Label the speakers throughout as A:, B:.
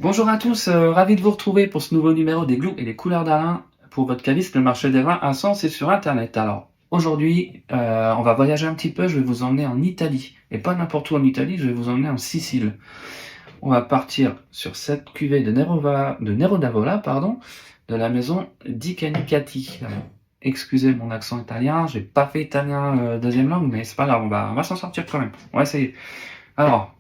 A: Bonjour à tous, ravi de vous retrouver pour ce nouveau numéro des Glous et les couleurs d'Alain pour votre caviste, le marché des vins à Sens et sur internet. Alors aujourd'hui, on va voyager un petit peu, je vais vous emmener en Italie. Et pas n'importe où en Italie, je vais vous emmener en Sicile. On va partir sur cette cuvée de Nero d'Avola, pardon, de la maison Di Canicati. Alors, excusez mon accent italien, j'ai pas fait italien deuxième langue, mais c'est pas grave, on va s'en sortir quand même. On va essayer. Alors,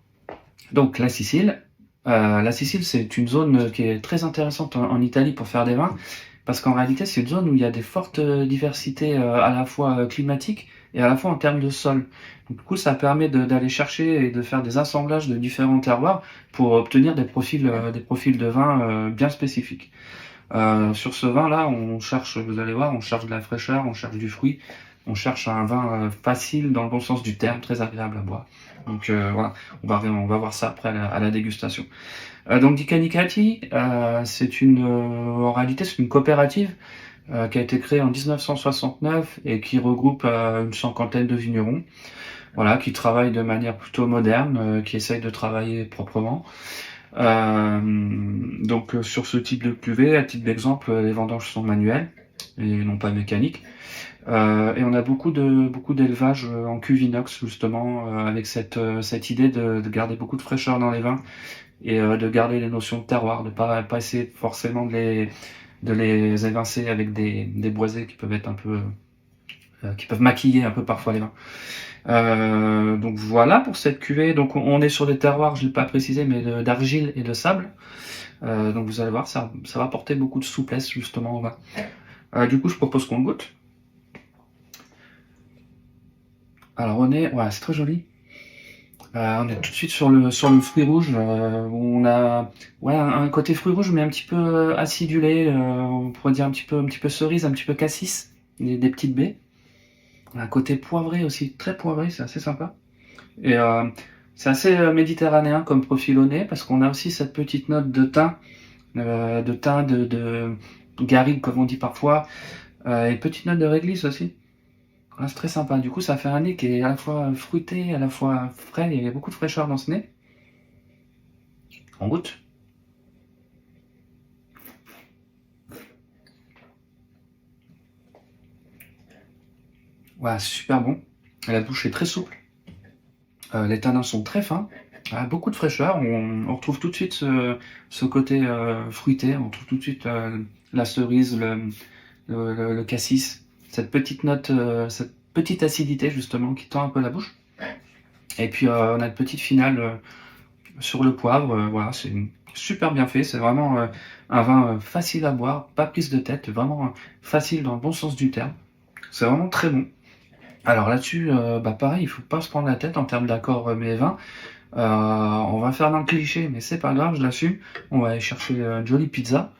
A: donc la Sicile. La Sicile, c'est une zone qui est très intéressante en Italie pour faire des vins, parce qu'en réalité, c'est une zone où il y a des fortes diversités à la fois climatiques et à la fois en termes de sol. Donc, du coup, ça permet d'aller chercher et de faire des assemblages de différents terroirs pour obtenir des profils de vin bien spécifiques. Sur ce vin-là, on cherche, vous allez voir, on cherche de la fraîcheur, on cherche du fruit, on cherche un vin facile dans le bon sens du terme, très agréable à boire. Donc voilà, on va voir ça après à la dégustation. Donc Di Canicati, en réalité c'est une coopérative qui a été créée en 1969 et qui regroupe une cinquantaine de vignerons, voilà, qui travaillent de manière plutôt moderne, qui essayent de travailler proprement. Sur ce type de cuvée, à titre d'exemple, les vendanges sont manuelles et non pas mécaniques. Et on a beaucoup d'élevage en cuve inox justement avec cette idée de garder beaucoup de fraîcheur dans les vins et de garder les notions de terroir, de pas essayer forcément de les évincer avec des boisés qui peuvent être un peu qui peuvent maquiller un peu parfois les vins. Donc voilà pour cette cuvée. Donc on est sur des terroirs, je ne l'ai pas précisé, mais d'argile et de sable. Donc vous allez voir, ça va apporter beaucoup de souplesse justement au vin. Du coup, je propose qu'on goûte. Alors ouais, c'est très joli. On est tout de suite sur le fruit rouge. Où on a ouais un côté fruit rouge, mais un petit peu acidulé. On pourrait dire un petit peu cerise, un petit peu cassis, des petites baies. Un côté poivré aussi, très poivré, c'est assez sympa. Et c'est assez méditerranéen comme profil au nez, parce qu'on a aussi cette petite note de garrigue, comme on dit parfois, et petite note de réglisse aussi. Ah, c'est très sympa. Du coup, ça fait un nez qui est à la fois fruité, à la fois frais. Il y a beaucoup de fraîcheur dans ce nez. On goûte. Ouais, c'est super bon. La bouche est très souple. Les tanins sont très fins. Beaucoup de fraîcheur. On retrouve tout de suite ce côté fruité. On retrouve tout de suite la cerise, le cassis. Cette petite note, cette petite acidité justement qui tend un peu la bouche. Et puis on a une petite finale sur le poivre. Voilà, c'est super bien fait. C'est vraiment un vin facile à boire, pas prise de tête, vraiment facile dans le bon sens du terme. C'est vraiment très bon. Alors là-dessus, pareil, il faut pas se prendre la tête en termes d'accord mais vins. On va faire dans le cliché, mais c'est pas grave, je l'assume. On va aller chercher une jolie pizza.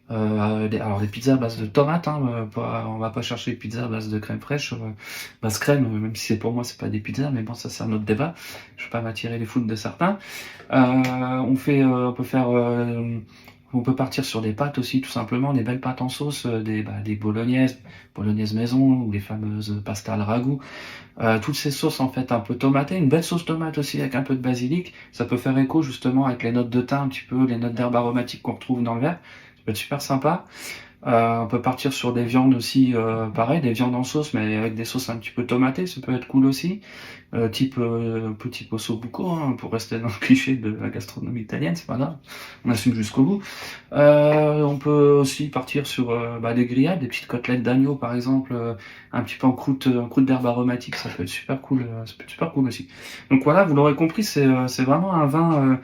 A: Alors des pizzas à base de tomates, hein, on va pas chercher des pizzas à base de crème fraîche, base crème, même si c'est pour moi c'est pas des pizzas, mais bon ça c'est un autre débat. Je vais pas m'attirer les foudres de certains. On peut partir sur des pâtes aussi, tout simplement, des belles pâtes en sauce, des bolognaises maison ou les fameuses pasta al ragout. Toutes ces sauces en fait un peu tomatées, une belle sauce tomate aussi avec un peu de basilic, ça peut faire écho justement avec les notes de thym un petit peu, les notes d'herbes aromatiques qu'on retrouve dans le verre. Ça peut être super sympa. On peut partir sur des viandes aussi, pareil, des viandes en sauce, mais avec des sauces un petit peu tomatées, ça peut être cool aussi. Type petit osso buco, hein, pour rester dans le cliché de la gastronomie italienne, c'est pas grave, on assume jusqu'au bout. On peut aussi partir sur des grillades, des petites côtelettes d'agneau par exemple, un petit peu en croûte d'herbe aromatique, ça peut être super cool, ça peut être super cool aussi. Donc voilà, vous l'aurez compris, c'est vraiment un vin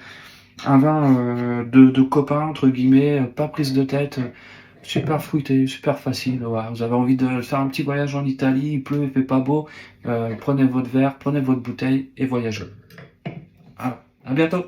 A: de copain entre guillemets, pas prise de tête. Super fruité, super facile. Ouais. Vous avez envie de faire un petit voyage en Italie, il pleut, il fait pas beau. Prenez votre verre, prenez votre bouteille et voyagez. Ah, à bientôt!